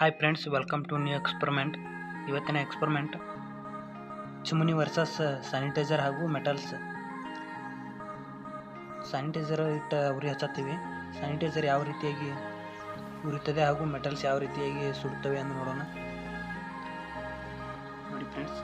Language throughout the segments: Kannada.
Hi friends, welcome to new experiment. ಇವತ್ತಿನ ಎಕ್ಸ್ಪರಿಮೆಂಟ್ ಚಿಮುನಿ ವರ್ಸಸ್ ಸ್ಯಾನಿಟೈಸರ್ ಹಾಗೂ ಮೆಟಲ್ಸ್. ಸ್ಯಾನಿಟೈಸರ್ ಇಟ್ಟು ಉರಿ ಹಚ್ಚತ್ತೀವಿ. ಸ್ಯಾನಿಟೈಸರ್ ಯಾವ ರೀತಿಯಾಗಿ ಉರಿತದೆ ಹಾಗೂ ಮೆಟಲ್ಸ್ ಯಾವ ರೀತಿಯಾಗಿ ಸುಡುತ್ತವೆ ಎಂದು ನೋಡೋಣ. ನೋಡಿ ಫ್ರೆಂಡ್ಸ್,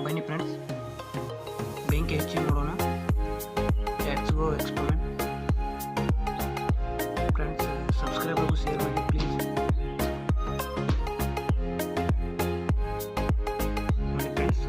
ಬನ್ನಿ ಫ್ರೆಂಡ್ಸ್ ಬೆಂಕಿ ಹಚ್ಚಿ ನೋಡೋಣ. Let's go experiment. Friends, subscribe ಹಾಗೂ ಶೇರ್ ಮಾಡಿ ಪ್ಲೀಸ್. ನೋಡಿ ಫ್ರೆಂಡ್ಸ್,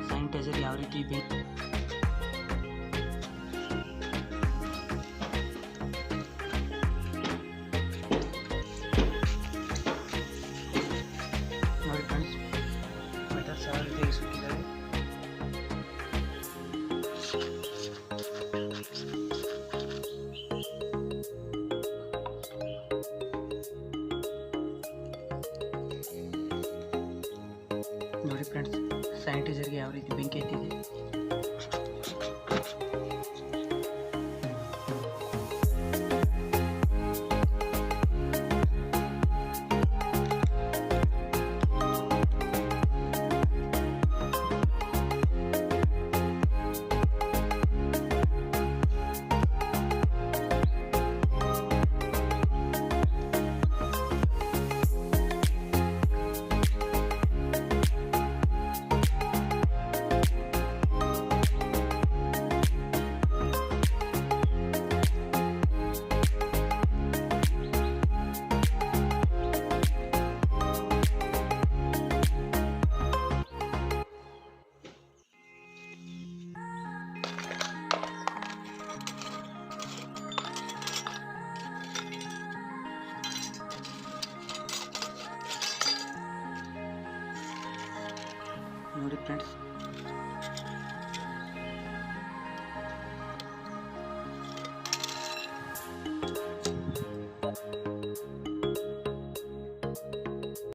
ಸ್ಯಾನಿಟೈಸರ್ ಯಾವ ರೀತಿ ನೋಡಿ ಫ್ರೆಂಡ್ಸ್, ಮೆಟಲ್ಸ್ ಯಾವ ರೀತಿಯಾಗಿ ಸುಟ್ಟಿದ್ದಾರೆ. ನೋಡಿ ಫ್ರೆಂಡ್ಸ್, ಸ್ಯಾನಿಟೈಸರ್ಗೆ ಯಾವ ರೀತಿ ಬೆಂಕಿ ಹತ್ತಿದೆ.